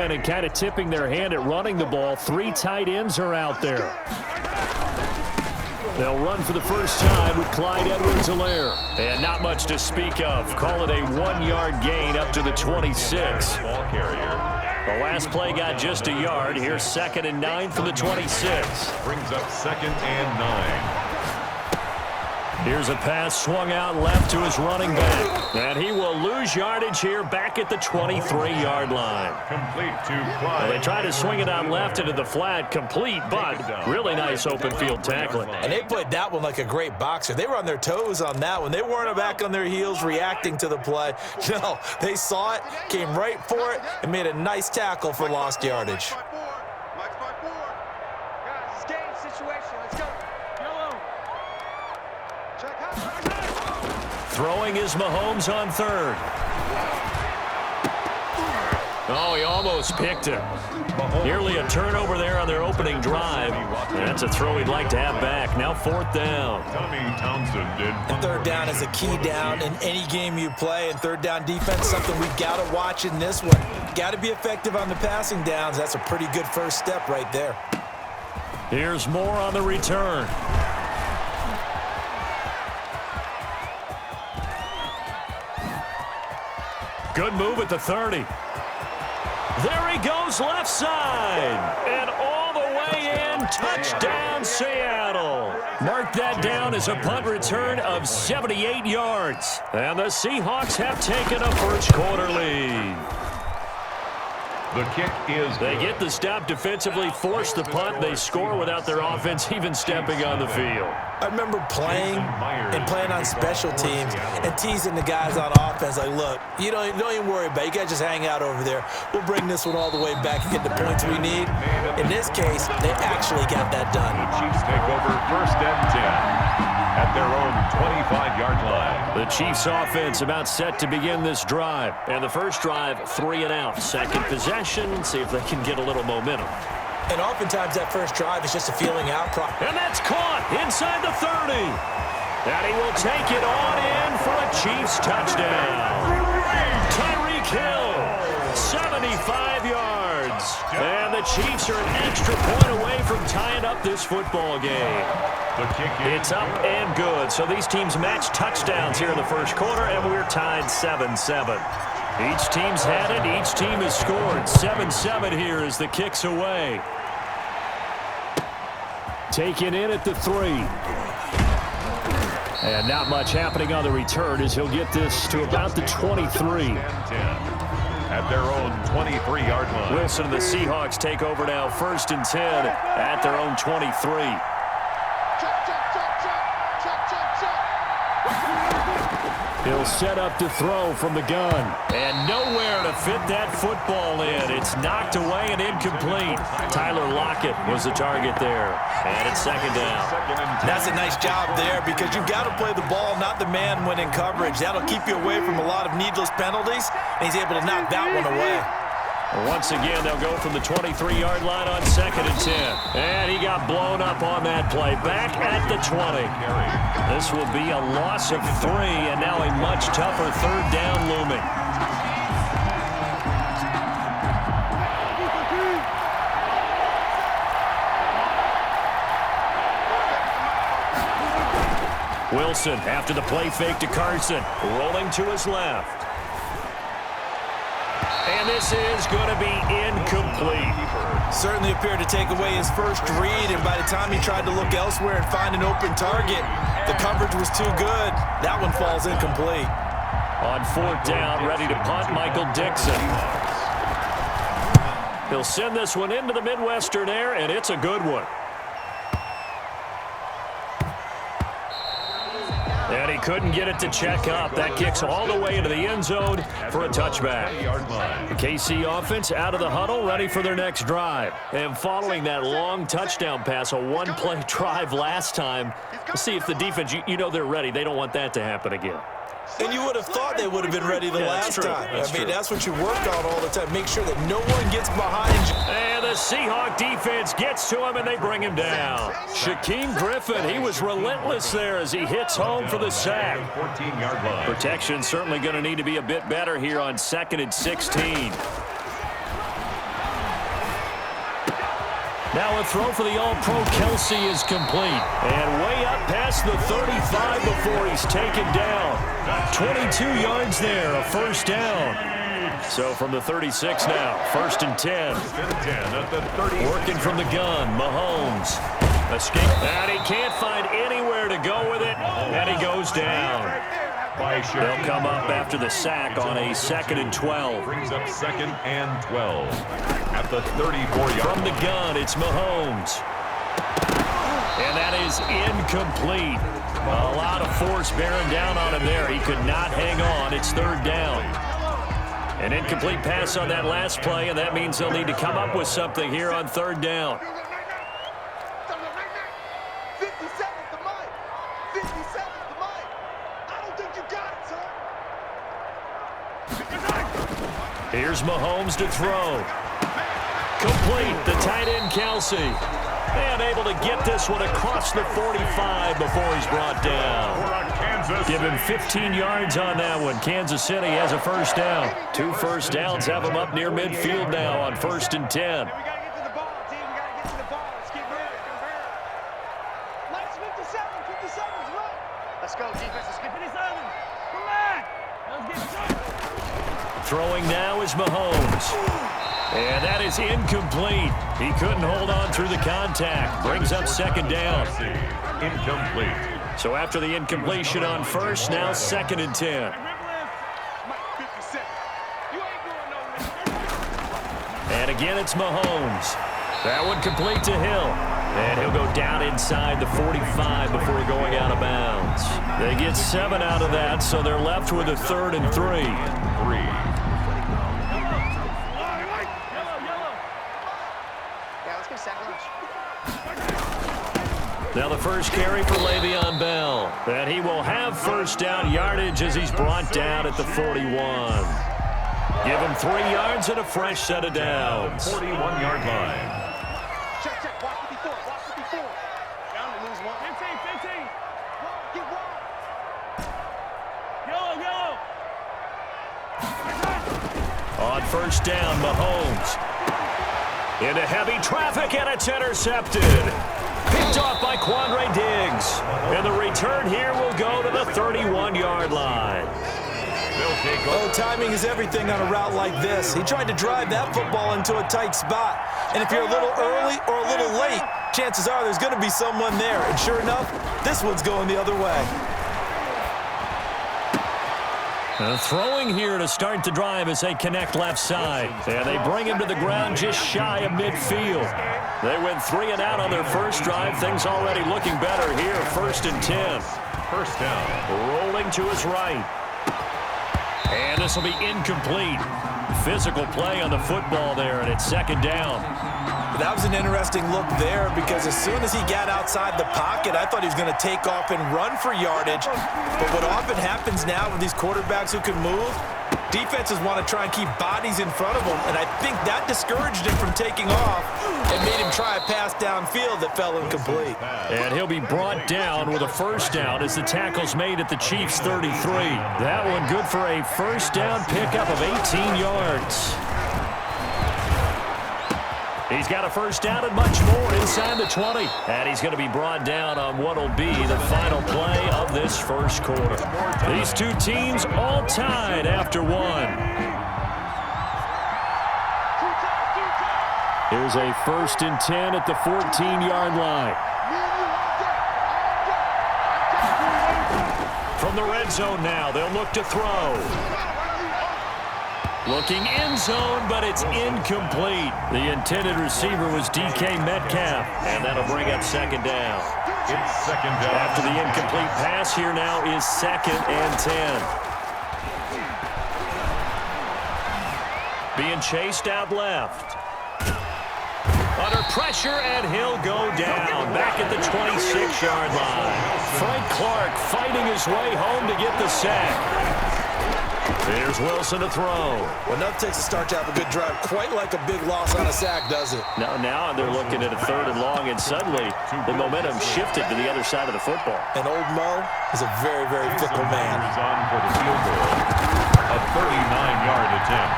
line and kind of tipping their hand at running the ball. 3 tight ends are out there. They'll run for the first time with Clyde Edwards-Helaire. And not much to speak of. Call it a 1-yard gain up to the 26. Ball carrier. The last play got just a yard. Here's 2nd and 9 from the 26. Brings up 2nd and 9. Here's a pass swung out left to his running back. And he will lose yardage here back at the 23-yard line. Complete to Clyde. They try to swing it out left into the flat. Complete, but really nice open field tackling. And they played that one like a great boxer. They were on their toes on that one. They weren't back on their heels reacting to the play. No, they saw it, came right for it, and made a nice tackle for lost yardage. Throwing is Mahomes on 3rd. Oh, he almost picked him. Nearly a turnover there on their opening drive. That's a throw he'd like to have back. Now 4th down. Tommy Townsend did. And 3rd down is a key down in any game you play. And 3rd down defense, something we've got to watch in this one. Got to be effective on the passing downs. That's a pretty good first step right there. Here's more on the return. Good move at the 30. There he goes left side. And all the way in. Touchdown, Seattle. Mark that down as a punt return of 78 yards. And the Seahawks have taken a first quarter lead. The kick is They get the stop defensively, force the punt. They score without their offense even stepping on the field. I remember playing on special teams and teasing the guys on offense like, look, you don't even worry about it. You guys just hang out over there. We'll bring this one all the way back and get the points we need. In this case, they actually got that done. The Chiefs take over 1st and 10 at their own 25-yard line. The Chiefs offense about set to begin this drive. And the first drive, 3 and out. Second possession, see if they can get a little momentum. And oftentimes that first drive is just a feeling out. And that's caught inside the 30. And he will take it on in for a Chiefs touchdown. Tyreek Hill, 75 yards. And the Chiefs are an extra point away from tying up this football game. The kick is It's up and good. So these teams match touchdowns here in the first quarter, and we're tied 7-7. Each team's had it. Each team has scored. 7-7 here as the kick's away. Taken in at the 3. And not much happening on the return as he'll get this to about the 23. at their own 23-yard line. Wilson and the Seahawks take over now, 1st and 10 at their own 23. He'll set up to throw from the gun. And nowhere to fit that football in. It's knocked away and incomplete. Tyler Lockett was the target there. And it's 2nd down. That's a nice job there because you've got to play the ball, not the man when in coverage. That'll keep you away from a lot of needless penalties, and he's able to knock that one away. Once again, they'll go from the 23-yard line on 2nd and 10. And he got blown up on that play. Back at the 20. This will be a loss of 3, and now a much tougher 3rd down looming. Wilson after the play fake to Carson. Rolling to his left. And this is going to be incomplete. Certainly appeared to take away his first read, and by the time he tried to look elsewhere and find an open target, the coverage was too good. That one falls incomplete. On 4th down, ready to punt, Michael Dixon. He'll send this one into the Midwestern air, and it's a good one. And he couldn't get it to check up. That kicks all the way into the end zone for a touchback. The KC offense out of the huddle, ready for their next drive. And following that long touchdown pass, a one-play drive last time, let's see if the defense, you know they're ready. They don't want that to happen again. And you would have thought they would have been ready the last time. That's what you work on all the time. Make sure that no one gets behind you. And the Seahawk defense gets to him, and they bring him down. Shaquem Griffin, he was relentless there as he hits home for the sack. 14-yard line. Protection certainly going to need to be a bit better here on 2nd and 16. Now a throw for the All-Pro Kelsey is complete. And way up past the 35 before he's taken down. 22 yards there, a first down. So from the 36 now, 1st and 10. Working from the gun, Mahomes. Escape. And he can't find anywhere to go with it, and he goes down. They'll come up after the sack on a 2nd and 12. Brings up 2nd and 12 at the 34-yard. From the gun, it's Mahomes. And that is incomplete. A lot of force bearing down on him there. He could not hang on. It's 3rd down. An incomplete pass on that last play, and that means they'll need to come up with something here on 3rd down. Here's Mahomes to throw. Complete, the tight end Kelsey. And able to get this one across the 45 before he's brought down. Give him 15 yards on that one. Kansas City has a first down. 2 first downs have him up near midfield now on 1st and 10. We got to get to the ball, team. We got to get to the ball. Let's keep moving. Let's 57. 57's right. Let's go, defense. Let's get 57. Come on. Let's get started. Throwing now is Mahomes. And that is incomplete. He couldn't hold on through the contact. Brings up 2nd down. Incomplete. So after the incompletion on 1st, now 2nd and 10. And again, it's Mahomes. That one complete to Hill. And he'll go down inside the 45 before going out of bounds. They get 7 out of that, so they're left with a 3rd and 3. Now the first carry for Le'Veon Bell. And he will have first down yardage as he's brought down at the 41. Give him 3 yards and a fresh set of downs. 41-yard line. Check, check. Watch 54. Watch 54. Down to lose 1. 15. Get 1. Yellow. On first down, Mahomes. Into heavy traffic, and it's intercepted. Picked off by Quandre Diggs. And the return here will go to the 31-yard line. Oh, timing is everything on a route like this. He tried to drive that football into a tight spot. And if you're a little early or a little late, chances are there's going to be someone there. And sure enough, this one's going the other way. Throwing here to start the drive as they connect left side. And they bring him to the ground just shy of midfield. They went 3 and out on their first drive. Things already looking better here. 1st and 10. First down. Rolling to his right. And this will be incomplete. Physical play on the football there, and it's 2nd down. That was an interesting look there because as soon as he got outside the pocket, I thought he was going to take off and run for yardage. But what often happens now with these quarterbacks who can move, defenses want to try and keep bodies in front of them, and I think that discouraged him from taking off and made him try a pass downfield that fell incomplete. And he'll be brought down with a first down as the tackle's made at the Chiefs' 33. That one good for a first down pickup of 18 yards. He's got a first down and much more inside the 20. And he's going to be brought down on what will be the final play of this first quarter. These two teams all tied after 1. Here's a 1st and 10 at the 14-yard line. From the red zone now, they'll look to throw. Looking end zone, but it's incomplete. The intended receiver was DK Metcalf, and that'll bring up 2nd down. It's 2nd down. After the incomplete pass, here now is 2nd and 10. Being chased out left. Under pressure, and he'll go down. Back at the 26-yard line. Frank Clark fighting his way home to get the sack. Here's Wilson to throw. Well, nothing takes a start to have a good drive quite like a big loss on a sack, does it? Now they're looking at a 3rd and long, and suddenly the momentum shifted to the other side of the football. And old Mo is a very, very fickle man. On for the field goal. A 39-yard attempt.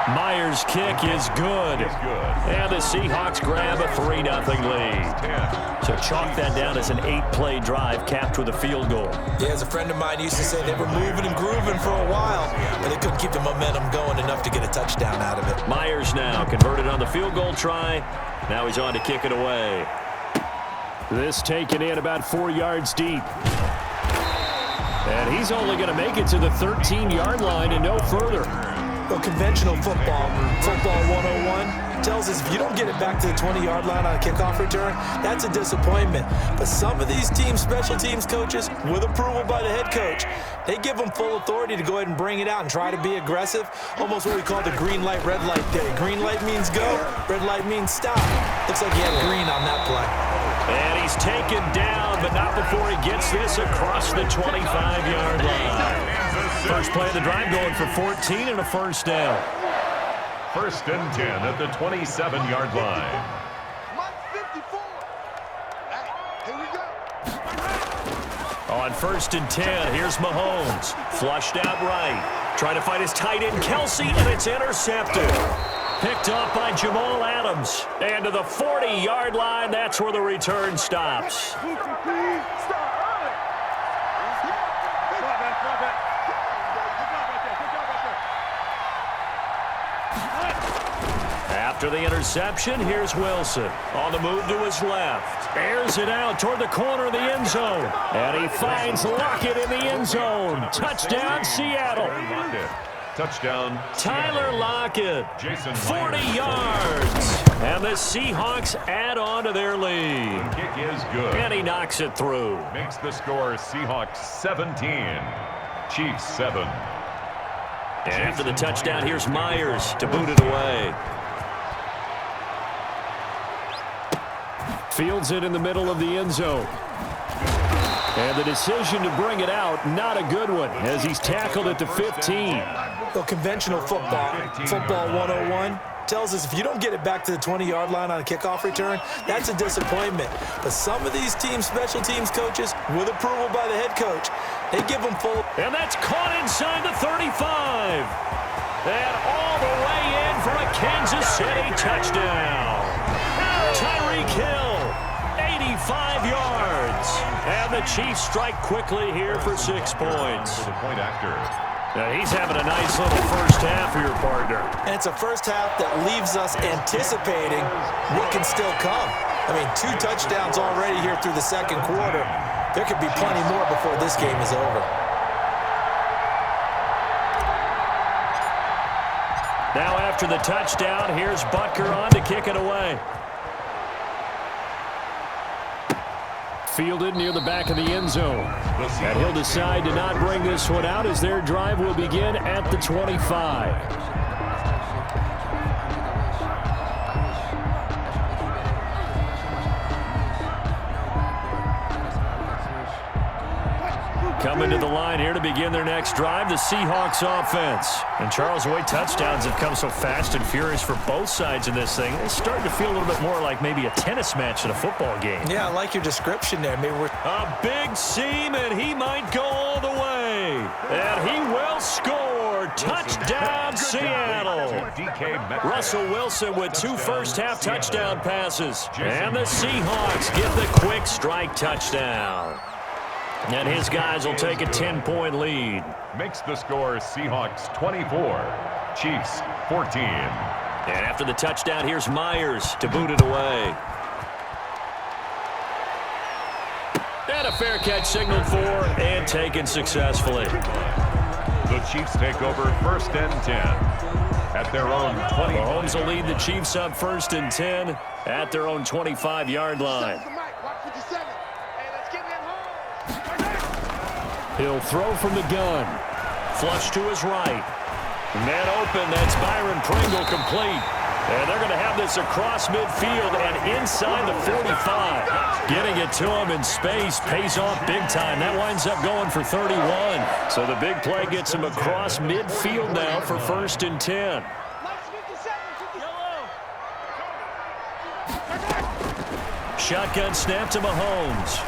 Myers' kick is good. And the Seahawks grab a 3-0 lead. So chalk that down as an 8-play drive capped with a field goal. Yeah, as a friend of mine used to say, they were moving and grooving for a while, but they couldn't keep the momentum going enough to get a touchdown out of it. Myers now converted on the field goal try. Now he's on to kick it away. This taken in about 4 yards deep. And he's only going to make it to the 13-yard line and no further. Well, conventional football 101, tells us if you don't get it back to the 20-yard line on a kickoff return, that's a disappointment. But some of these teams, special teams coaches, with approval by the head coach, they give them full authority to go ahead and bring it out and try to be aggressive, almost what we call the green light, red light day. Green light means go, red light means stop. Looks like he had green on that play. And he's taken down, but not before he gets this across the 25-yard line. First play of the drive going for 14 and a first down. 1st and 10 at the 27-yard line. Here we go. On 1st and 10, here's Mahomes. Flushed out right. Trying to find his tight end, Kelsey, and it's intercepted. Picked off by Jamal Adams. And to the 40-yard line, that's where the return stops. After the interception, here's Wilson. On the move to his left. Airs it out toward the corner of the end zone. And he finds Lockett in the end zone. Touchdown, Seattle. Touchdown, Tyler Lockett, 40 yards. And the Seahawks add on to their lead. The kick is good. And he knocks it through. Makes the score Seahawks 17, Chiefs 7. And after the touchdown, here's Myers to boot it away. Fields it in the middle of the end zone. And the decision to bring it out, not a good one, as he's tackled at the 15. Well, conventional football 101, tells us if you don't get it back to the 20-yard line on a kickoff return, that's a disappointment. But some of these teams, special teams coaches, with approval by the head coach, they give them full. And that's caught inside the 35. And all the way in for a Kansas City touchdown. Tyreek Hill, 85 yards. And the Chiefs strike quickly here for 6 points. For the point after. Now he's having a nice little first half for your partner. And it's a first half that leaves us anticipating what can still come. I mean, 2 touchdowns already here through the second quarter. There could be plenty more before this game is over. Now after the touchdown, here's Butker on to kick it away. Fielded near the back of the end zone. And he'll decide to not bring this one out as their drive will begin at the 25. Coming to the line here to begin their next drive, the Seahawks offense. And Charles, the way touchdowns have come so fast and furious for both sides in this thing, it's starting to feel a little bit more like maybe a tennis match in a football game. Yeah, I like your description there. Maybe we're a big seam, and he might go all the way. And he will score. Touchdown, Seattle. Russell Wilson with 2 first-half touchdown passes. And the Seahawks get the quick strike touchdown. And his guys will take a 10-point lead. Makes the score Seahawks 24, Chiefs 14. And after the touchdown, here's Myers to boot it away. And a fair catch signaled for and taken successfully. The Chiefs take over 1st and 10 at their own 20. Mahomes will lead the Chiefs up 1st and 10 at their own 25-yard line. He'll throw from the gun. Flush to his right. Man open. That's Byron Pringle complete. And they're going to have this across midfield and inside the 45. Getting it to him in space pays off big time. That winds up going for 31. So the big play gets him across midfield now for 1st and 10. Shotgun snap to Mahomes.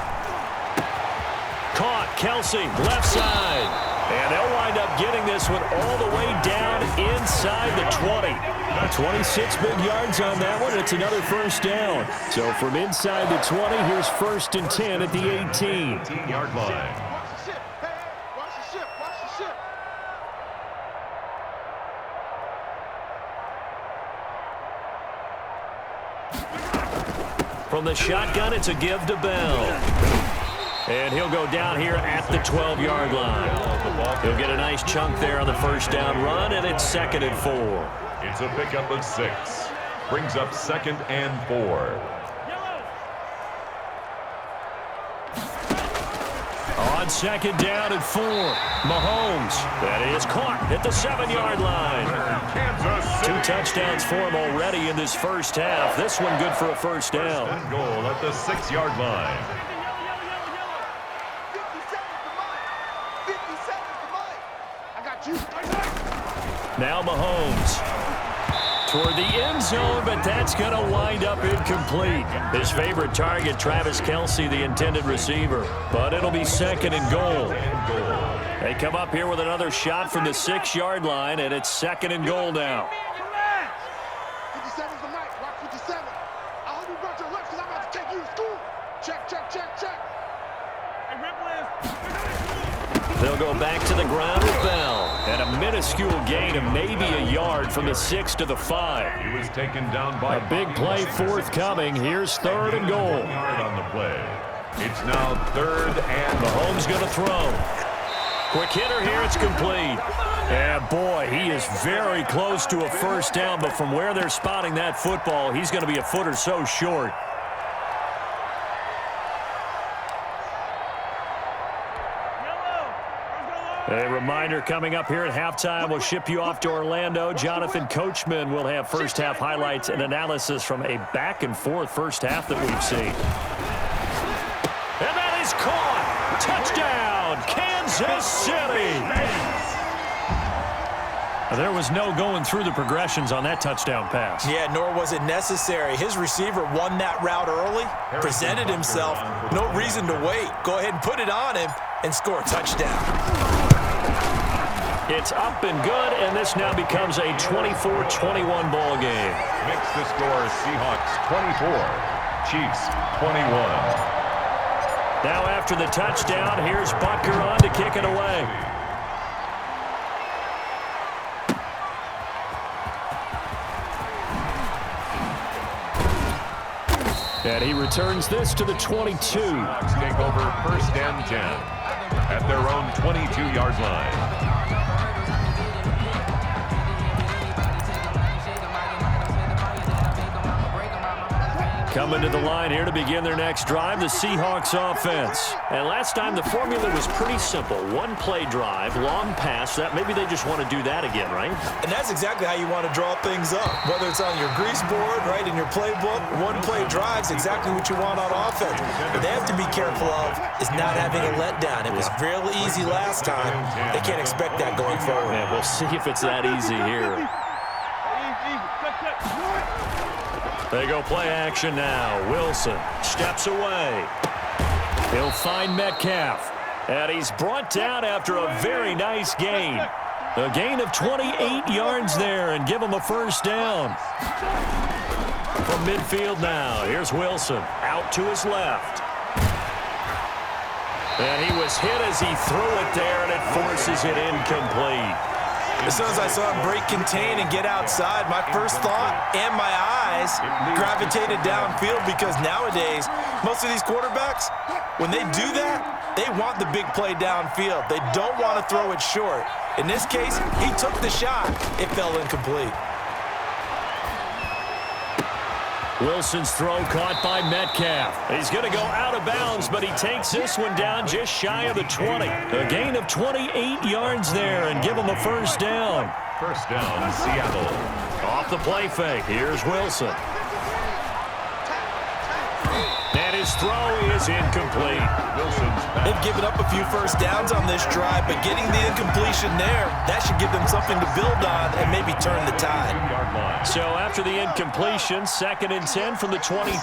Caught, Kelsey, left side. And they'll wind up getting this one all the way down inside the 20. 26 big yards on that one. It's another first down. So from inside the 20, here's 1st and 10 at the 18. 18-yard line. Watch the ship. Hey, hey, watch the ship. Watch the ship. From the shotgun, it's a give to Bell. And he'll go down here at the 12-yard line. He'll get a nice chunk there on the first down run, and it's 2nd and 4. It's a pickup of 6. Brings up 2nd and 4. On 2nd down and 4, Mahomes. That is caught at the 7-yard line. Kansas City. 2 touchdowns for him already in this first half. This one good for a first down. And goal at the 6-yard line. 57 for Mike. 57 for Mike. I got you. Now Mahomes toward the end zone, but that's going to wind up incomplete. His favorite target, Travis Kelce, the intended receiver. But it'll be 2nd and goal. They come up here with another shot from the 6-yard line, and it's 2nd and goal now. 57 for Mike. Watch 57. I hope you brought your lunch because I'm about to take you to school. Check, check, check, check. Hey, They'll go back to the ground with Bell. And a minuscule gain of maybe a yard from the 6 to the 5. He was taken down by A big play forthcoming. Here's 3rd and goal. yard on the play. It's now 3rd and Mahomes going to throw. Quick hitter here. It's complete. And boy, he is very close to a first down, but from where they're spotting that football, he's going to be a foot or so short. A reminder coming up here at halftime. We'll ship you off to Orlando. Jonathan Coachman will have first half highlights and analysis from a back and forth first half that we've seen. And that is caught. Touchdown, Kansas City. There was no going through the progressions on that touchdown pass. Yeah, nor was it necessary. His receiver won that route early, presented himself. No reason to wait. Go ahead and put it on him and score a touchdown. It's up and good, and this now becomes a 24-21 ball game. makes the score Seahawks 24, Chiefs 21. Now after the touchdown, here's Butker on to kick it away. And he returns this to the 22. Seahawks take over 1st and 10 at their own 22-yard line. Coming to the line here to begin their next drive, the Seahawks offense. And last time the formula was pretty simple. One play drive, long pass. That maybe they just want to do that again, right? And that's exactly how you want to draw things up. Whether it's on your grease board, right, in your playbook, one play drive's exactly what you want on offense. What they have to be careful of is not having a letdown. It was real easy last time. They can't expect that going forward. And we'll see if it's that easy here. They go play action now. Wilson steps away. He'll find Metcalf. And he's brought down after a very nice gain. A gain of 28 yards there and give him a first down. From midfield now, here's Wilson out to his left. And he was hit as he threw it there, and it forces it incomplete. As soon as I saw him break contain and get outside, my first thought and my eyes gravitated downfield, because nowadays, most of these quarterbacks, when they do that, they want the big play downfield. They don't want to throw it short. In this case, he took the shot. It fell incomplete. Wilson's throw caught by Metcalf. He's going to go out of bounds, but he takes this one down just shy of the 20. A gain of 28 yards there and give him a first down. First down, Seattle. Off the play fake, here's Wilson. And his throw is incomplete. They've given up a few first downs on this drive, but getting the incompletion there, that should give them something to build on and maybe turn the tide. So after the incompletion, 2nd and 10 from the 22.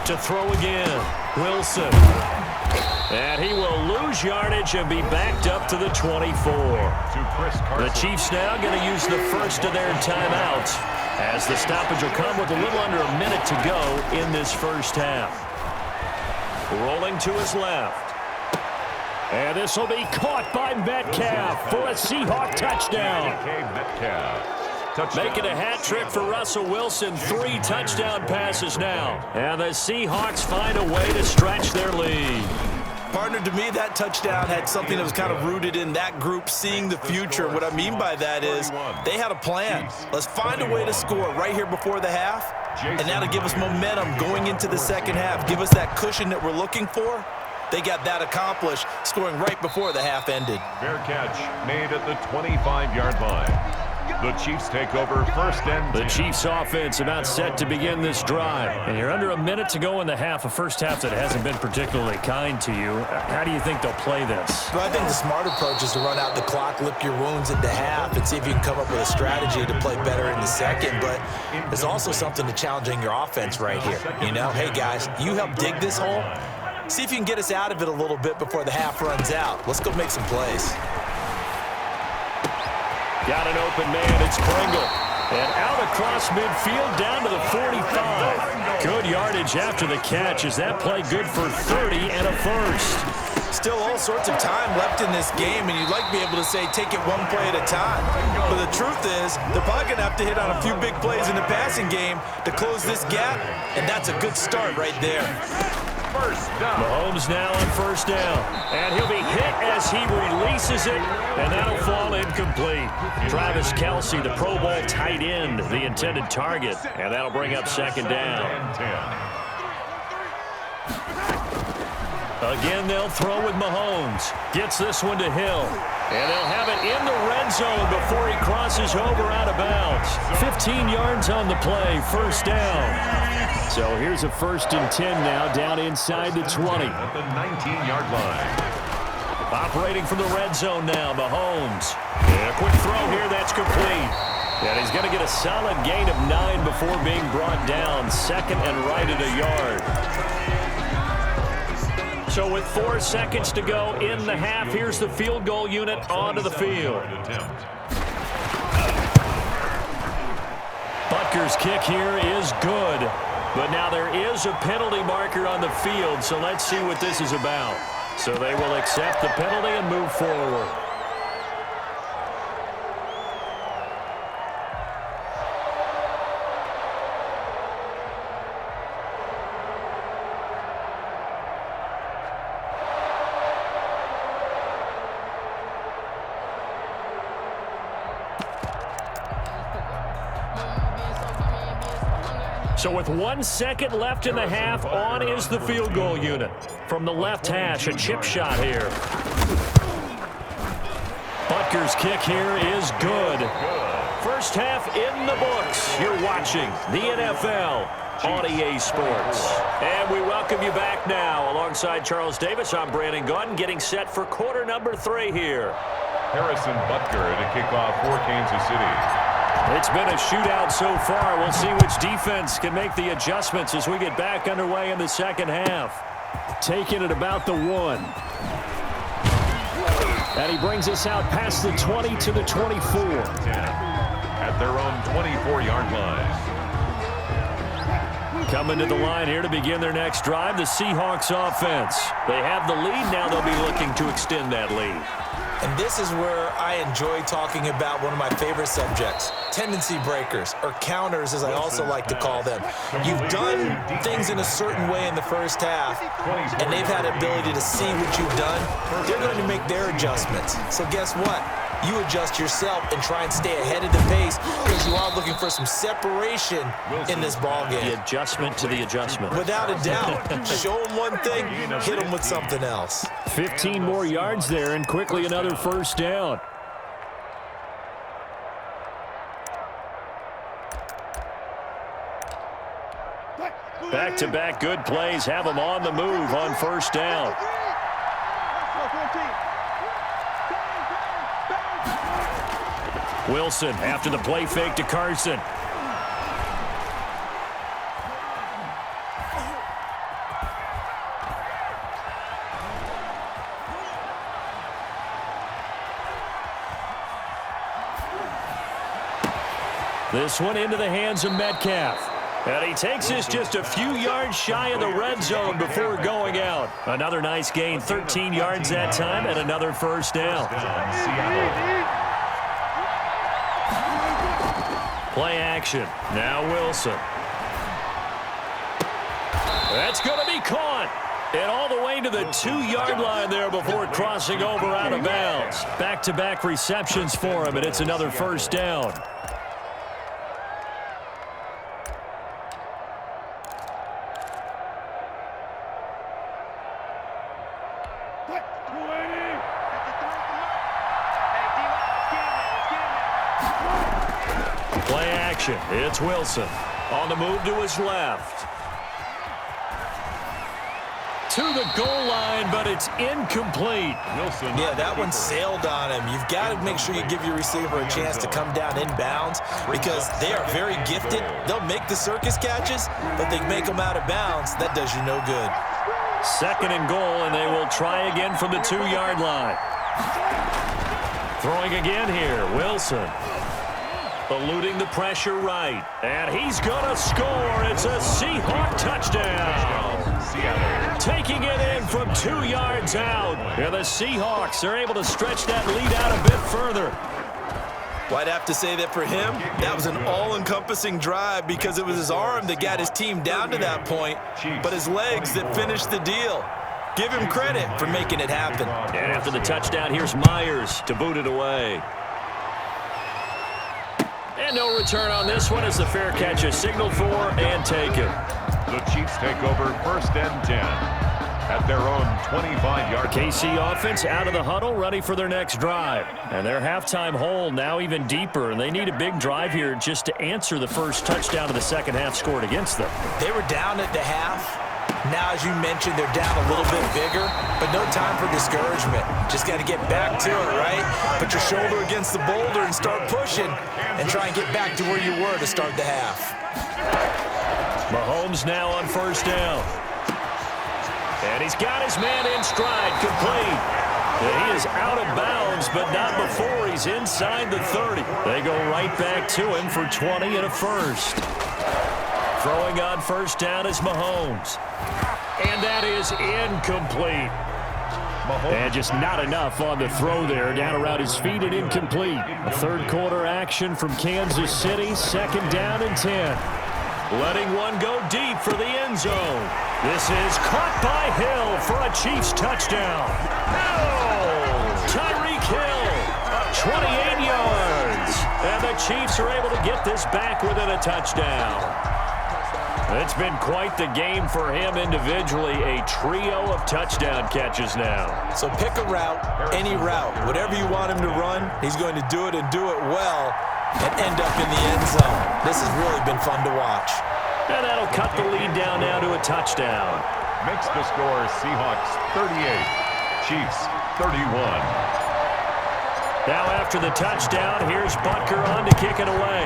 To throw again, Wilson. And he will lose yardage and be backed up to the 24. The Chiefs now going to use the first of their timeouts, as the stoppage will come with a little under a minute to go in this first half. Rolling to his left. And this will be caught by Metcalf for a Seahawk touchdown. Making a hat trick for Russell Wilson. 3 touchdown passes now. And the Seahawks find a way to stretch their lead. Partner, to me, that touchdown had something that was kind of rooted in that group seeing the future. What I mean by that is they had a plan. Let's find a way to score right here before the half, and that'll give us momentum going into the second half. Give us that cushion that we're looking for. They got that accomplished, scoring right before the half ended. Fair catch made at the 25-yard line. The Chiefs take over first and 10. The Chiefs offense about set to begin this drive. And you're under a minute to go in the half, a first half that hasn't been particularly kind to you. How do you think they'll play this? Well, I think the smart approach is to run out the clock, lick your wounds into half, and see if you can come up with a strategy to play better in the second. But there's also something to challenging your offense right here. You know, hey, guys, you help dig this hole. See if you can get us out of it a little bit before the half runs out. Let's go make some plays. Got an open man, it's Pringle. And out across midfield down to the 45. Good yardage after the catch. Is that play good for 30 and a first? Still all sorts of time left in this game, and you'd like to be able to say take it one play at a time. But the truth is, they're probably going to have to hit on a few big plays in the passing game to close this gap, and that's a good start right there. First down. Mahomes now on first down. And he'll be hit as he releases it, and that'll fall incomplete. Travis Kelce, the Pro Bowl tight end, the intended target, and that'll bring up second down. Again, they'll throw with Mahomes. Gets this one to Hill. And they'll have it in the red zone before he crosses over out of bounds. 15 yards on the play, first down. So here's a 1st and 10 now, down inside the 20. At the 19-yard line. Operating from the red zone now, Mahomes. And a quick throw here, that's complete. And he's going to get a solid gain of 9 before being brought down. Second and right at a yard. So with 4 seconds to go in the half, here's the field goal unit onto the field. Butker's kick here is good. But now there is a penalty marker on the field, so let's see what this is about. So they will accept the penalty and move forward. So with 1 second left in the half, on is the field goal unit. From the left hash, a chip shot here. Butker's kick here is good. First half in the books. You're watching the NFL on EA Sports. And we welcome you back now. Alongside Charles Davis, I'm Brandon Gaudin, getting set for quarter number 3 here. Harrison Butker to kick off for Kansas City. It's been a shootout so far. We'll see which defense can make the adjustments as we get back underway in the second half. Taking it about the 1. And he brings us out past the 20 to the 24. 10 at their own 24-yard line. Coming to the line here to begin their next drive, the Seahawks offense. They have the lead. Now they'll be looking to extend that lead. And this is where I enjoy talking about one of my favorite subjects, tendency breakers, or counters as I also like to call them. You've done things in a certain way in the first half, and they've had the ability to see what you've done. They're going to make their adjustments. So guess what? You adjust yourself and try and stay ahead of the pace because you are looking for some separation in this ballgame. The adjustment to the adjustment. Without a doubt. Show them one thing, hit them with something else. 15 more yards there and quickly another first down. Back-to-back good plays have them on the move on first down. Wilson after the play fake to Carson. This one into the hands of Metcalf. And he takes this just a few yards shy of the red zone before going out. Another nice gain, 13 yards that time, and another first down. Play action. Now Wilson. That's going to be caught. And all the way to the 2-yard line there before crossing over out of bounds. Back-to-back receptions for him, and it's another first down. Play action. It's Wilson. On the move to his left. To the goal line, but it's incomplete. Wilson. Yeah, that one sailed on him. You've got to make sure you give your receiver a chance to come down inbounds because they are very gifted. They'll make the circus catches, but they make them out of bounds. That does you no good. Second and goal, and they will try again from the 2-yard line. Throwing again here, Wilson. Eluding the pressure right. And he's going to score. It's a Seahawk touchdown. Taking it in from 2 yards out. And the Seahawks are able to stretch that lead out a bit further. Well, I'd have to say that for him, that was an all-encompassing drive because it was his arm that got his team down to that point, but his legs that finished the deal. Give him credit for making it happen. And after the touchdown, here's Myers to boot it away. And no return on this one as the fair catch is signaled for and taken. The Chiefs take over first and 10 at their own 25-yard line. KC offense out of the huddle, ready for their next drive. And their halftime hole now even deeper, and they need a big drive here just to answer the first touchdown of the second half scored against them. They were down at the half. Now, as you mentioned, they're down a little bit bigger, but no time for discouragement. Just got to get back to it, right? Put your shoulder against the boulder and start pushing and try and get back to where you were to start the half. Mahomes now on first down. And he's got his man in stride, complete. And he is out of bounds, but not before he's inside the 30. They go right back to him for 20 and a first. Throwing on first down is Mahomes. And that is incomplete. And just not enough on the throw there. Down around his feet and incomplete. A third quarter action from Kansas City. Second down and 10. Letting one go deep for the end zone. This is caught by Hill for a Chiefs touchdown. No! Tyreek Hill, 28 yards. And the Chiefs are able to get this back within a touchdown. It's been quite the game for him individually. A trio of touchdown catches now. So pick a route, any route. Whatever you want him to run, he's going to do it and do it well and end up in the end zone. This has really been fun to watch. And that'll cut the lead down now to a touchdown. Makes the score Seahawks 38, Chiefs 31. Now after the touchdown, here's Butker on to kick it away.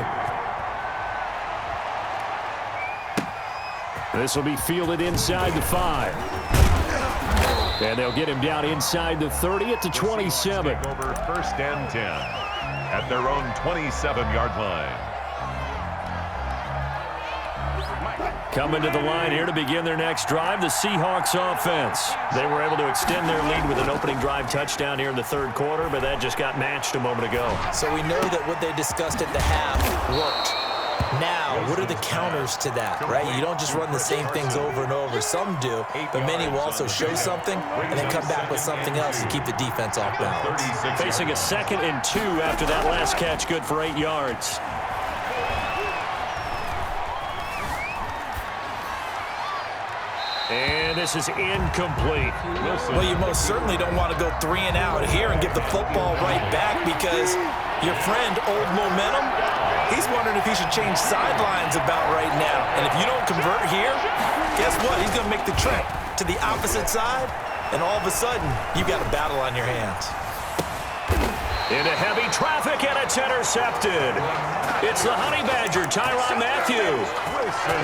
This will be fielded inside the 5. And they'll get him down inside the 30 at the 27. Take over first and 10 at their own 27-yard line. Coming to the line here to begin their next drive, the Seahawks offense. They were able to extend their lead with an opening drive touchdown here in the third quarter, but that just got matched a moment ago. So we know that what they discussed at the half worked. Now, what are the counters to that, right? You don't just run the same things over and over. Some do, but many will also show something and then come back with something else to keep the defense off balance. Facing a 2nd and 2 after that last catch, good for 8 yards. And this is incomplete. Well, you most certainly don't want to go 3 and out here and give the football right back because your friend, Old Momentum, he's wondering if he should change sidelines about right now. And if you don't convert here, guess what? He's going to make the trip to the opposite side, and all of a sudden, you've got a battle on your hands. Into heavy traffic, and it's intercepted. It's the Honey Badger, Tyrann Mathieu.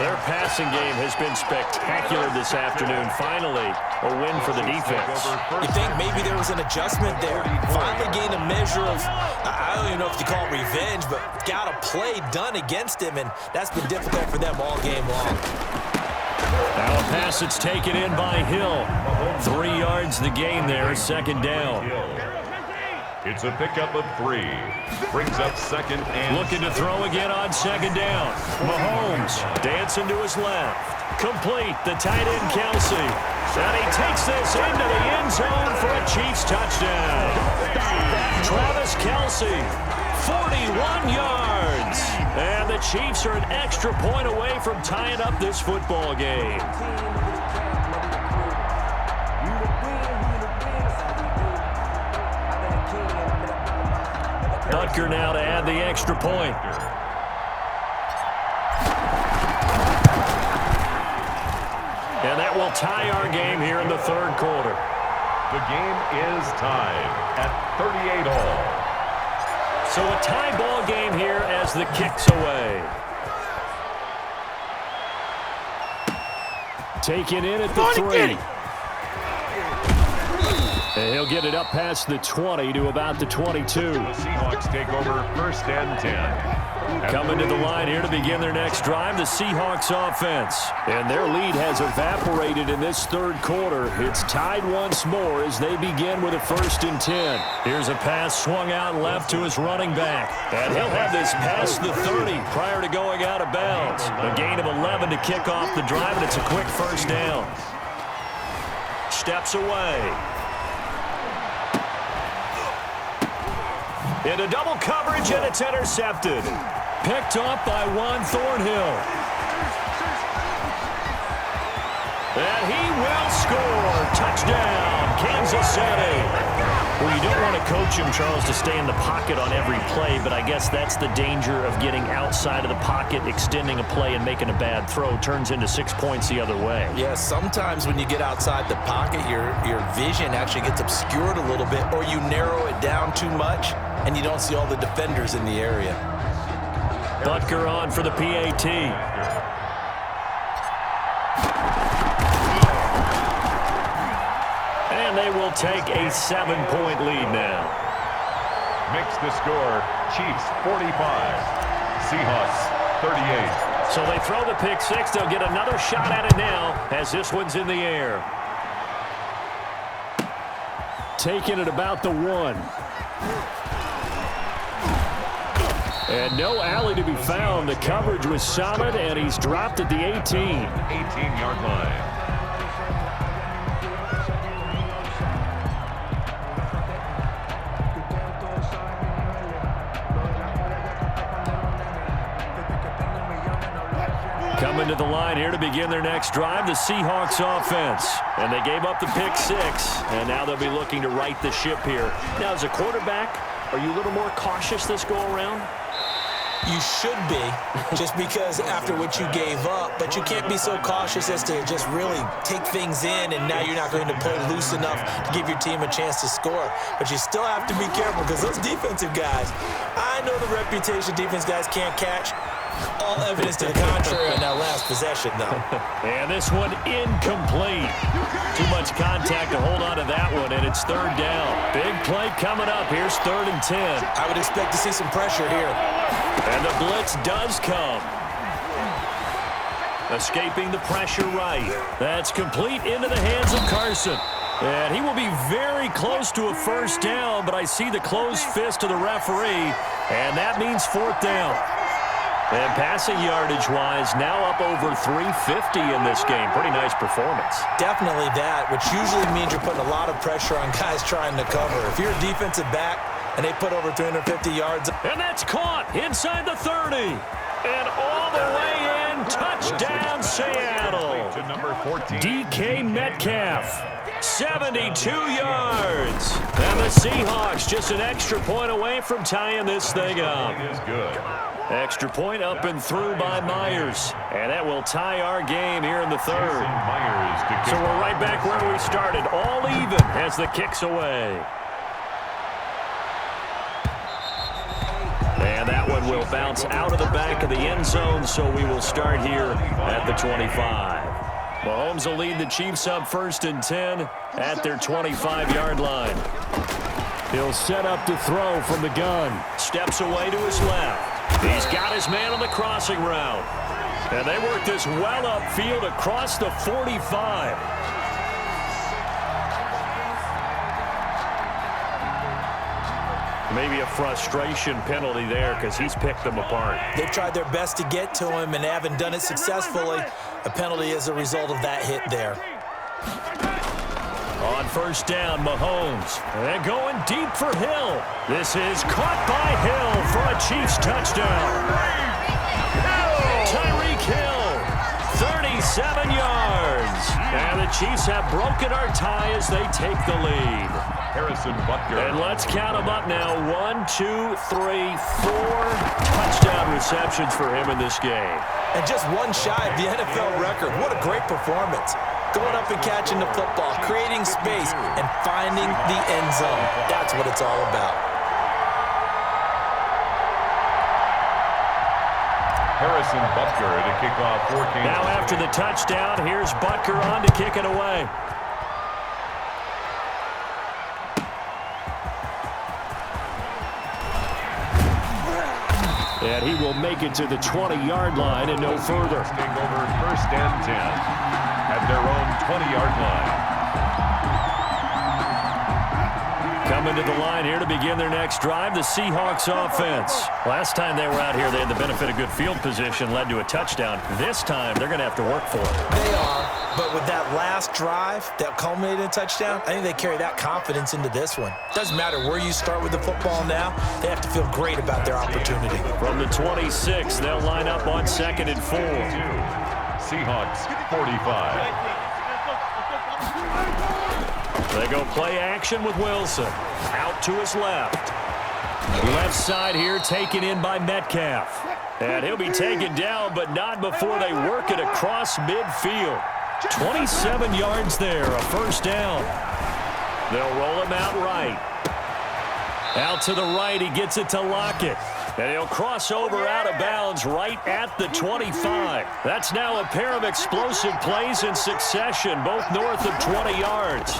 Their passing game has been spectacular this afternoon. Finally, a win for the defense. You think maybe there was an adjustment there? Finally gained a measure of, I don't even know if you call it revenge, but got a play done against him, and that's been difficult for them all game long. Now a pass that's taken in by Hill. 3 yards the gain there, second down. It's a pickup of 3. Brings up second and... Looking to throw again on second down. Mahomes dancing to his left. Complete, the tight end Kelsey. And he takes this into the end zone for a Chiefs touchdown. Travis Kelsey, 41 yards. And the Chiefs are an extra point away from tying up this football game. Butker now to add the extra point. And that will tie our game here in the third quarter. The game is tied at 38 all. So a tie ball game here as the kick's away. Taken in at the 3. And he'll get it up past the 20 to about the 22. The Seahawks take over first and 10. Coming to the line here to begin their next drive, the Seahawks offense. And their lead has evaporated in this third quarter. It's tied once more as they begin with a first and 10. Here's a pass swung out left to his running back. And he'll have this past the 30 prior to going out of bounds. A gain of 11 to kick off the drive, and it's a quick first down. Steps away. Into double coverage, and it's intercepted. Picked off by Juan Thornhill. And he will score. Touchdown, Kansas City. Well, you don't want to coach him, Charles, to stay in the pocket on every play, but I guess that's the danger of getting outside of the pocket, extending a play, and making a bad throw. Turns into 6 points the other way. Yeah, sometimes when you get outside the pocket, your vision actually gets obscured a little bit, or you narrow it down too much, and you don't see all the defenders in the area. Butker on for the PAT. And they will take a 7-point lead now. Makes the score Chiefs 45, Seahawks 38. So they throw the pick six. They'll get another shot at it now as this one's in the air. Taking it about the 1. And no alley to be found. The coverage was solid, and he's dropped at the 18. 18-yard line. Coming to the line here to begin their next drive, the Seahawks offense. And they gave up the pick six, and now they'll be looking to right the ship here. Now, as a quarterback, are you a little more cautious this go-around? You should be, just because after what you gave up, but you can't be so cautious as to just really take things in, and now you're not going to play loose enough to give your team a chance to score. But you still have to be careful because those defensive guys, I know the reputation defense guys can't catch. All evidence to the contrary on that last possession, though. And this one incomplete. Too much contact to hold on to that one, and it's third down. Big play coming up. Here's 3rd and 10. I would expect to see some pressure here. And the blitz does come. Escaping the pressure right. That's complete into the hands of Carson. And he will be very close to a first down, but I see the closed fist of the referee, and that means 4th down. And passing yardage-wise, now up over 350 in this game. Pretty nice performance. Definitely that, which usually means you're putting a lot of pressure on guys trying to cover. If you're a defensive back and they put over 350 yards. And that's caught inside the 30. And all the way in, touchdown Seattle. To number 14. DK Metcalf, 72 yards. And the Seahawks just an extra point away from tying this thing up. It is good. Extra point up and through by Myers. And that will tie our game here in the third. So we're right back where we started. All even as the kick's away. one will bounce out of the back of the end zone, so we will start here at the 25. Mahomes will lead the Chiefs up 1st and 10 at their 25-yard line. He'll set up to throw from the gun. Steps away to his left. He's got his man on the crossing route. And they work this well upfield across the 45. Maybe a frustration penalty there because he's picked them apart. They've tried their best to get to him and haven't done it successfully. A penalty is a result of that hit there. On 1st down, Mahomes. And going deep for Hill. This is caught by Hill for a Chiefs touchdown. Tyreek Hill, 37 yards. And the Chiefs have broken our tie as they take the lead. Harrison Butker. And let's count them up now. 1, 2, 3, 4 touchdown receptions for him in this game. And just one shy of the NFL record. What a great performance. Going up and catching the football, creating space, and finding the end zone. That's what it's all about. Harrison Butker to kick off for Kansas. Now after the touchdown, here's Butker on to kick it away. And he will make it to the 20-yard line and no further. Taking over 1st and 10 at their own 20-yard line. Coming to the line here to begin their next drive, the Seahawks offense. Last time they were out here, they had the benefit of good field position, led to a touchdown. This time, they're going to have to work for it. They are, but with that last drive that culminated in a touchdown, I think they carry that confidence into this one. Doesn't matter where you start with the football now, they have to feel great about their opportunity. From the 26, they'll line up on 2nd and 4. Seahawks 45. They go play action with Wilson. Out to his left. Left side here taken in by Metcalf. And he'll be taken down, but not before they work it across midfield. 27 yards there, a 1st down. They'll roll him out right. Out to the right, he gets it to Lockett. And he'll cross over out of bounds right at the 25. That's now a pair of explosive plays in succession, both north of 20 yards.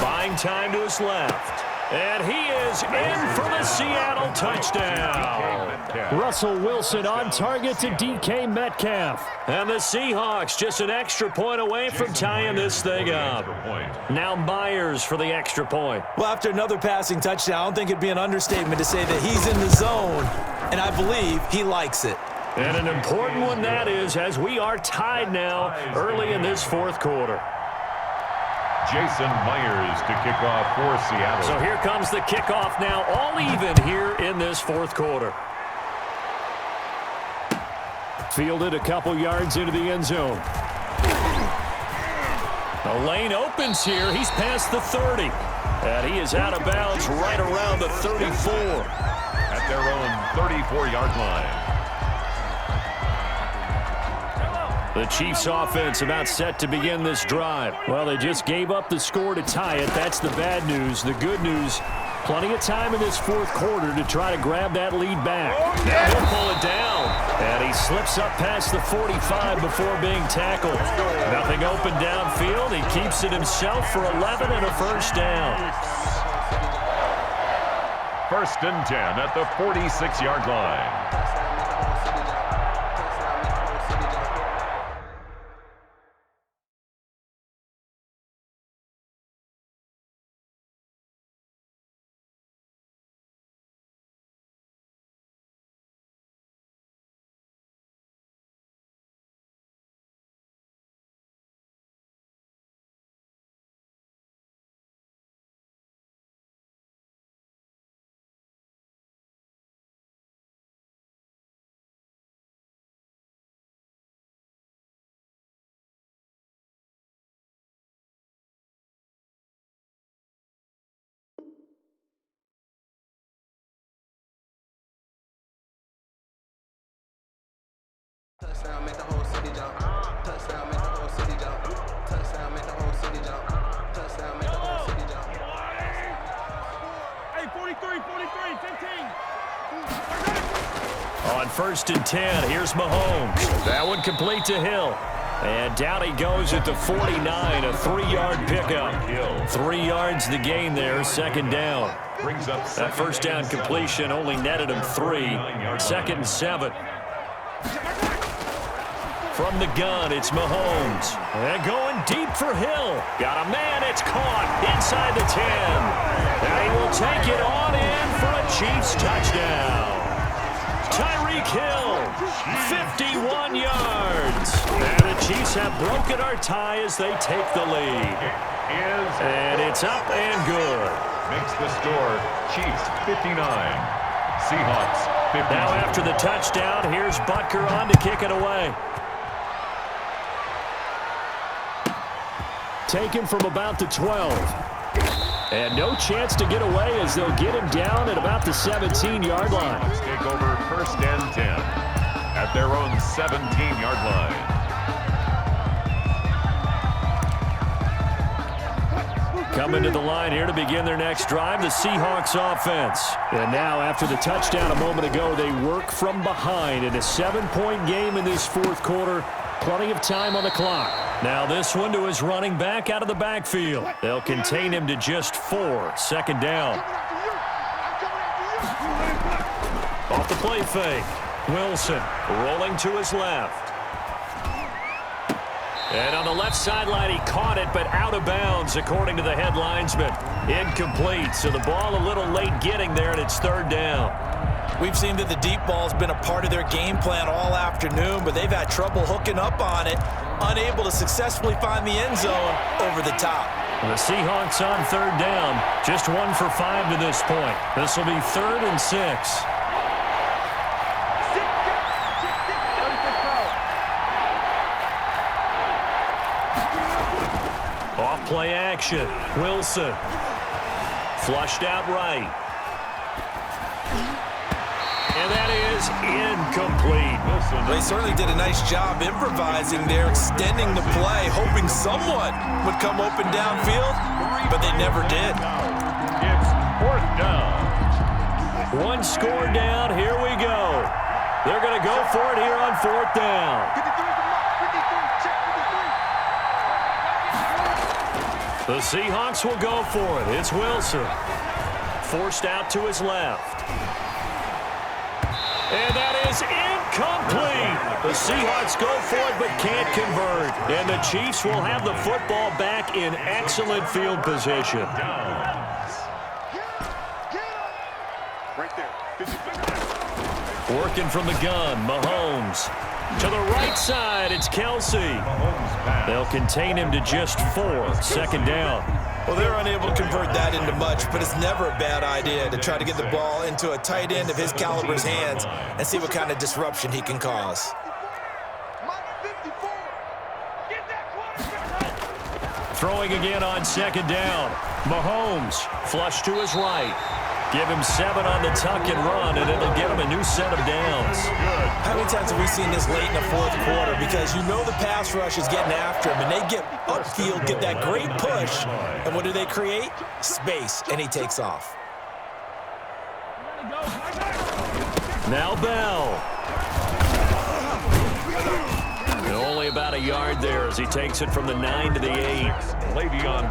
Buying time to his left. And he is in for the Seattle touchdown. Russell Wilson on target to DK Metcalf. And the Seahawks just an extra point away from tying this thing up. Now Myers for the extra point. Well, after another passing touchdown, I don't think it'd be an understatement to say that he's in the zone, and I believe he likes it. And an important one that is, as we are tied now early in this 4th quarter. Jason Myers to kick off for Seattle. So here comes the kickoff now, all even here in this 4th quarter. Fielded a couple yards into the end zone. The lane opens here. He's past the 30. And he is out of bounds right around the 34. At their own 34-yard line. The Chiefs offense about set to begin this drive. Well, they just gave up the score to tie it. That's the bad news. The good news, plenty of time in this 4th quarter to try to grab that lead back. Now he'll pull it down. And he slips up past the 45 before being tackled. Nothing open downfield. He keeps it himself for 11 and a 1st down. 1st and 10 at the 46-yard line. Touchdown, make the whole city jump. Touchdown, make the whole city jump. Touchdown, make the whole city jump. Touchdown, make the whole city jump. Hey, 43, 43. On 1st and 10, here's Mahomes. That one complete to Hill. And down he goes at the 49, a 3-yard pickup. 3 yards the gain there, 2nd down. That first down completion only netted him 3. 2nd and 7. From the gun, it's Mahomes. And going deep for Hill. Got a man, it's caught inside the 10. And he will take it on in for a Chiefs touchdown. Tyreek Hill, 51 yards. And the Chiefs have broken our tie as they take the lead. And it's up and good. Makes the score Chiefs 59, Seahawks 52. Now after the touchdown, here's Butker on to kick it away. Taken from about the 12. And no chance to get away as they'll get him down at about the 17-yard line. Take over 1st and 10 at their own 17-yard line. Coming to the line here to begin their next drive, the Seahawks offense. And now after the touchdown a moment ago, they work from behind in a 7-point game in this 4th quarter. Plenty of time on the clock. Now this one to his running back out of the backfield. They'll contain him to just 4. 2nd down. Off the play fake. Wilson rolling to his left. And on the left sideline, he caught it, but out of bounds, according to the head linesman. Incomplete, so the ball a little late getting there, and it's 3rd down. We've seen that the deep ball has been a part of their game plan all afternoon, but they've had trouble hooking up on it, unable to successfully find the end zone over the top. The Seahawks on 3rd down, just 1 for 5 to this point. This will be 3rd and 6. Off-play action. Wilson. Flushed out right. And that is incomplete. They certainly did a nice job improvising there, extending the play, hoping someone would come open downfield, but they never did. It's 4th down. 1 score down. Here we go. They're going to go for it here on 4th down. The Seahawks will go for it. It's Wilson. Forced out to his left. And that is incomplete. The Seahawks go for it but can't convert. And the Chiefs will have the football back in excellent field position. Right there. Working from the gun, Mahomes. To the right side, it's Kelsey. They'll contain him to just 4. 2nd down. Well, they're unable to convert that into much, but it's never a bad idea to try to get the ball into a tight end of his caliber's hands and see what kind of disruption he can cause. Throwing again on 2nd down. Mahomes, flush to his right. Give him 7 on the tuck and run, and it'll get him a new set of downs. How many times have we seen this late in the 4th quarter? Because you know the pass rush is getting after him, and they get upfield, get that great push, and what do they create? Space, and he takes off. Now Bell. And only about a yard there as he takes it from the 9 to the 8.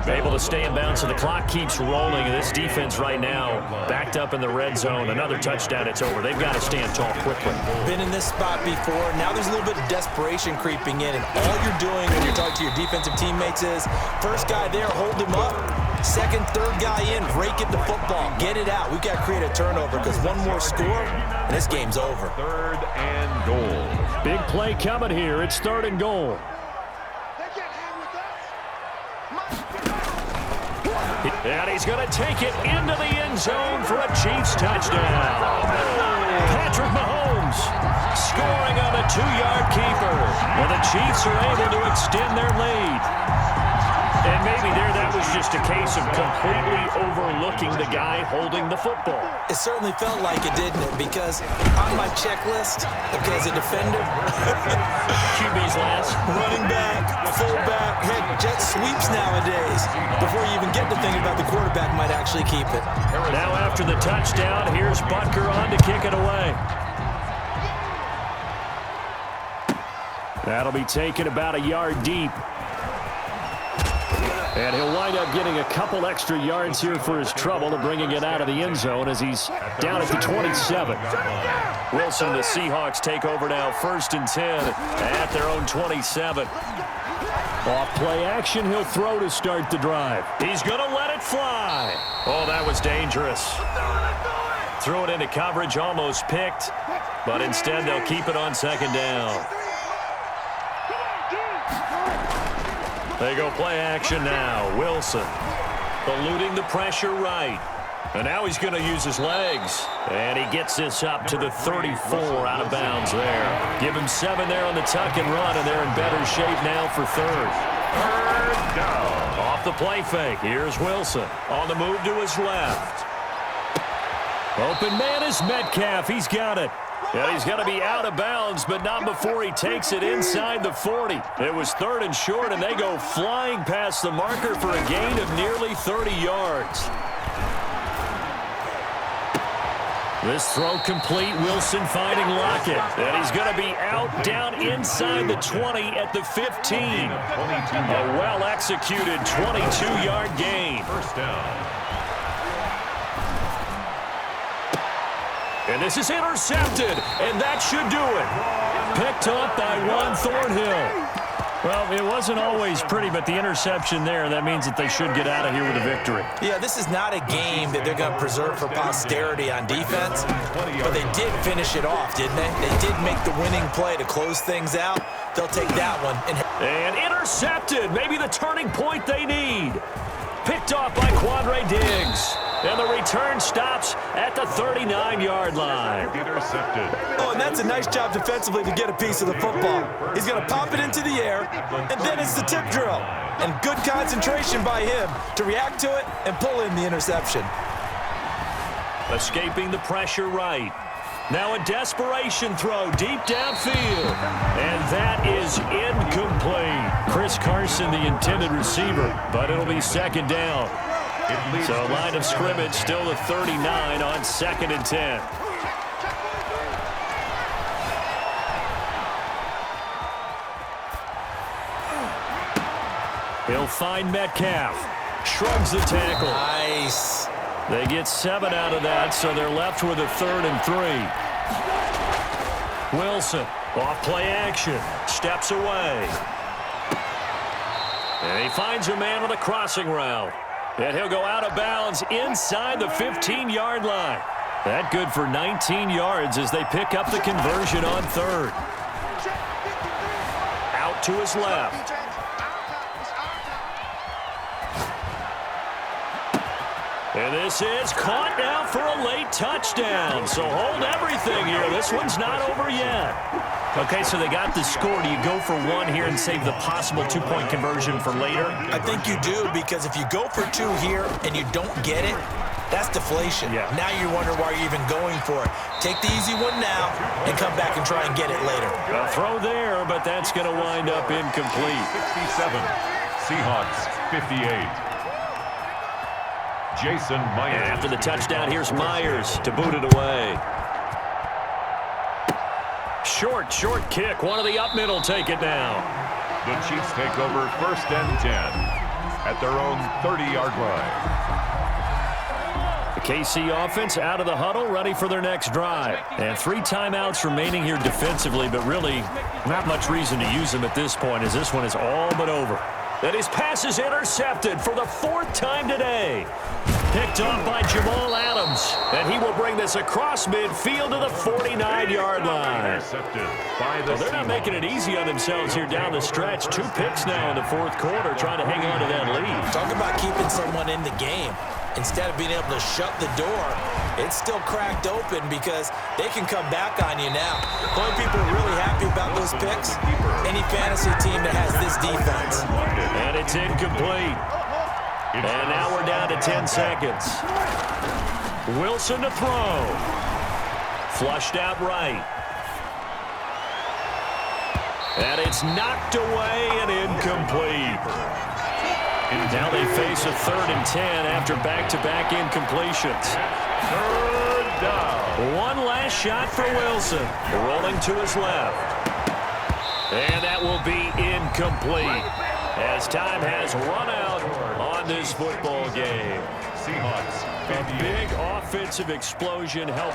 Able to stay in bounds, so the clock keeps rolling. And this defense right now backed up in the red zone. Another touchdown, it's over. They've got to stand tall quickly. Been in this spot before. Now there's a little bit of desperation creeping in, and all you're doing when you're talking to your defensive teammates is first guy there, hold him up. 2nd, 3rd guy in, rake it the football. Get it out. We've got to create a turnover because one more score, and this game's over. 3rd and goal. Big play coming here. It's 3rd and goal. And he's going to take it into the end zone for a Chiefs touchdown. Patrick Mahomes scoring on a 2-yard keeper. And the Chiefs are able to extend their lead. And maybe that was just a case of completely overlooking the guy holding the football. It certainly felt like it, didn't it? Because on my checklist, okay, as a defender, QB's last. running back, fullback, heck, jet sweeps nowadays. Before you even get to thinking about the quarterback might actually keep it. Now after the touchdown, here's Butker on to kick it away. That'll be taken about a yard deep. And he'll wind up getting a couple extra yards here for his trouble and bringing it out of the end zone as he's down at the 27. Wilson, the Seahawks take over now, 1st and 10 at their own 27. Off play action, he'll throw to start the drive. He's going to let it fly. Oh, that was dangerous. Threw it into coverage, almost picked, but instead they'll keep it on 2nd down. They go play action now. Wilson eluding the pressure right. And now he's going to use his legs. And he gets this up to the 34 out of bounds there. Give him 7 there on the tuck and run, and they're in better shape now for 3rd. 3rd down. Off the play fake. Here's Wilson on the move to his left. Open man is Metcalf. He's got it. And he's going to be out of bounds, but not before he takes it inside the 40. It was 3rd and short, and they go flying past the marker for a gain of nearly 30 yards. This throw complete. Wilson finding Lockett. And he's going to be out down inside the 20 at the 15. A well-executed 22-yard gain. 1st down. And this is intercepted, and that should do it. Picked up by Juan Thornhill. Well, it wasn't always pretty, but the interception there, that means that they should get out of here with a victory. Yeah, this is not a game that they're going to preserve for posterity on defense, but they did finish it off, didn't they? They did make the winning play to close things out. They'll take that one. And intercepted, maybe the turning point they need. Picked off by Quandre Diggs. And the return stops at the 39-yard line. Intercepted. Oh, and that's a nice job defensively to get a piece of the football. He's going to pop it into the air, and then it's the tip drill. And good concentration by him to react to it and pull in the interception. Escaping the pressure right. Now a desperation throw deep downfield. And that is incomplete. Chris Carson, the intended receiver, but it'll be 2nd down. So line of scrimmage still the 39 on 2nd and 10. He'll find Metcalf. Shrugs the tackle. Nice. They get 7 out of that, so they're left with a 3rd and 3. Wilson, off play action, steps away. And he finds a man on the crossing route. And he'll go out of bounds inside the 15-yard line. That good for 19 yards as they pick up the conversion on 3rd. Out to his left. And this is caught now for a late touchdown. So hold everything here. This one's not over yet. Okay, so they got the score. Do you go for 1 here and save the possible 2-point conversion for later? I think you do, because if you go for 2 here and you don't get it, that's deflation. Yeah. Now you wonder why you're even going for it. Take the easy one now and come back and try and get it later. A throw there, but that's going to wind up incomplete. 67. Seahawks 58. Jason Myers. And after the touchdown, here's Myers to boot it away. Short kick. One of the up middle take it now. The Chiefs take over 1st and 10 at their own 30-yard line. The KC offense out of the huddle, ready for their next drive. And 3 timeouts remaining here defensively, but really not much reason to use them at this point, as this one is all but over. And his pass is intercepted for the 4th time today. Picked up by Jamal Adams. And he will bring this across midfield to the 49-yard line. Intercepted by the They're not making it easy on themselves here down the stretch. 2 picks now in the 4th quarter, trying to hang on to that lead. Talk about keeping someone in the game. Instead of being able to shut the door, it's still cracked open because they can come back on you now. The only people really happy about those picks? Any fantasy team that has this defense. And it's incomplete. And now we're down to 10 seconds. Wilson to throw. Flushed out right. And it's knocked away and incomplete. Now they face a 3rd and 10 after back-to-back incompletions. 3rd down. One last shot for Wilson. Rolling to his left. And that will be incomplete as time has run out on this football game. Seahawks. A big offensive explosion helped